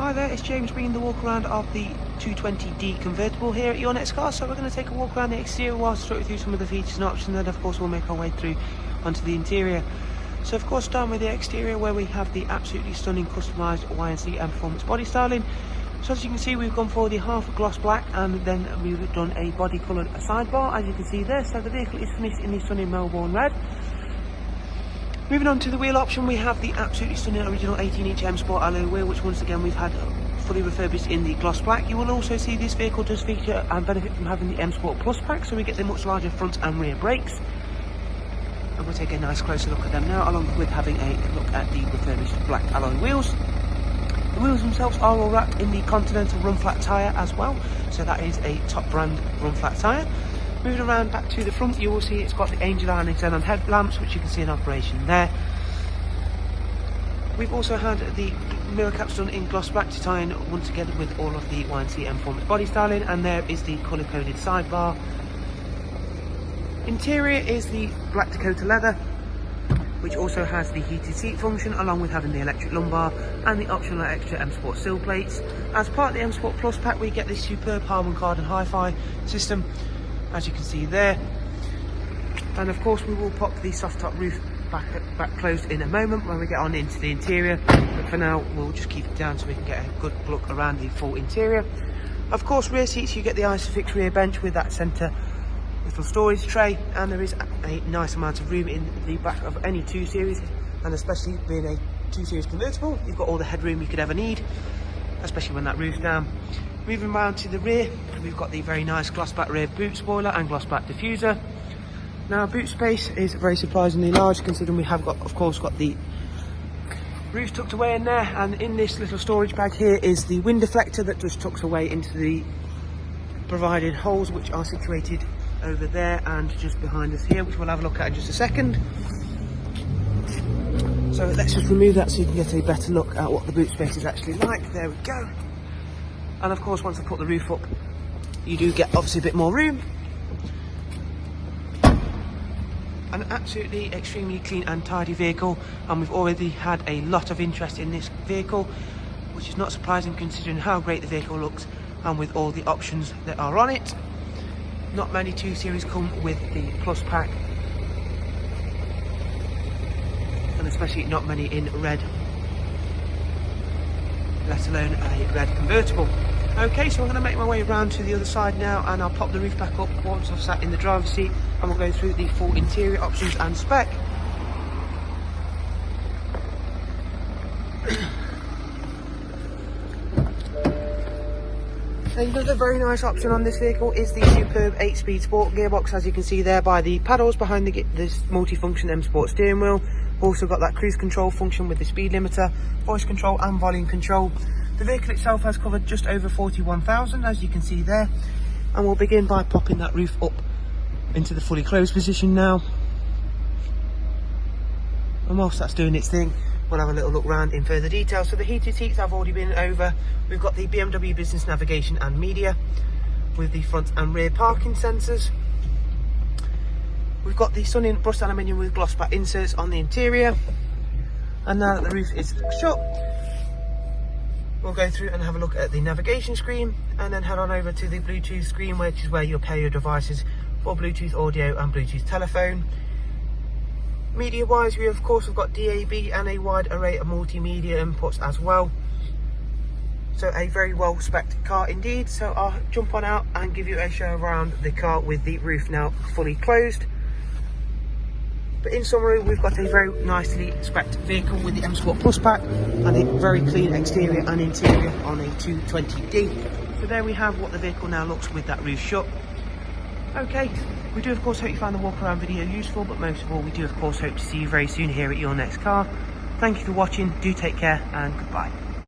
Hi there, it's James bringing the walk around of the 220D convertible here at your next car. So we're going to take a walk around the exterior whilst talk you through some of the features and options, and then of course we'll make our way through onto the interior. So of course starting with the exterior, where we have the absolutely stunning customised YNC Mperformance body styling. So as you can see, we've gone for the half gloss black, and then we've done a body coloured sidebar, as you can see there. So the vehicle is finished in the stunning Melbourne red. Moving on to the wheel option, we have the absolutely stunning original 18-inch Msport alloy wheel, which once again we've had fully refurbished in the gloss black. You will also see this vehicle does feature and benefit from having the Msport Plus pack, so we get the much larger front and rear brakes. And we'll take a nice closer look at them now, along with having a look at the refurbished black alloy wheels. The wheels themselves are all wrapped in the Continental Runflat tyre as well, so that is a top brand Runflat tyre. Moving around back to the front, you will see it's got the Angel Eye and xenon headlamps, which you can see in operation there. We've also had the mirror caps done in gloss black to tie in once again with all of the YNC Mperformance body styling, and there is the colour coded sidebar. Interior is the black Dakota leather, which also has the heated seat function, along with having the electric lumbar and the optional extra Msport sill plates. As part of the Msport Plus pack, we get this superb Harman Kardon hi-fi system, as you can see there. And of course we will pop the soft top roof back closed in a moment when we get on into the interior, but for now we'll just keep it down so we can get a good look around the full interior. Of course, rear seats, you get the Isofix rear bench with that centre little storage tray, and there is a nice amount of room in the back of any 2 Series, and especially being a 2 Series convertible, you've got all the headroom you could ever need, especially when that roof's down. Moving around to the rear, we've got the very nice gloss back rear boot spoiler and gloss back diffuser. Now boot space is very surprisingly large, considering we have got, of course, got the roof tucked away in there, and in this little storage bag here is the wind deflector that just tucks away into the provided holes, which are situated over there and just behind us here, which we'll have a look at in just a second. So let's just remove that so you can get a better look at what the boot space is actually like. There we go. And of course, once I put the roof up, you do get obviously a bit more room. An absolutely extremely clean and tidy vehicle, and we've already had a lot of interest in this vehicle, which is not surprising considering how great the vehicle looks and with all the options that are on it. Not many 2 Series come with the Plus pack, and especially not many in red, let alone a red convertible. Okay, so I'm going to make my way around to the other side now, and I'll pop the roof back up once I've sat in the driver's seat, and we'll go through the full interior options and spec. Another very nice option on this vehicle is the superb 8-speed sport gearbox, as you can see there by the paddles behind this multi-function Msport steering wheel. Also got that cruise control function with the speed limiter, voice control and volume control. The vehicle itself has covered just over 41,000, as you can see there, and we'll begin by popping that roof up into the fully closed position now. And whilst that's doing its thing, we'll have a little look around in further detail. So the heated seats have already been over. We've got the BMW business navigation and media with the front and rear parking sensors. We've got the stunning brushed aluminium with gloss back inserts on the interior. And now that the roof is shut, we'll go through and have a look at the navigation screen, and then head on over to the Bluetooth screen, which is where you'll pair your devices for Bluetooth audio and Bluetooth telephone. Media wise, we of course have got DAB and a wide array of multimedia inputs as well. So a very well spec'd car indeed. So I'll jump on out and give you a show around the car with the roof now fully closed. But in summary, we've got a very nicely spec'd vehicle with the Msport Plus pack and a very clean exterior and interior on a 220D. So there we have what the vehicle now looks with that roof shut. Okay, we do of course hope you found the walk around video useful, but most of all we do of course hope to see you very soon here at your next car. Thank you for watching, do take care and goodbye.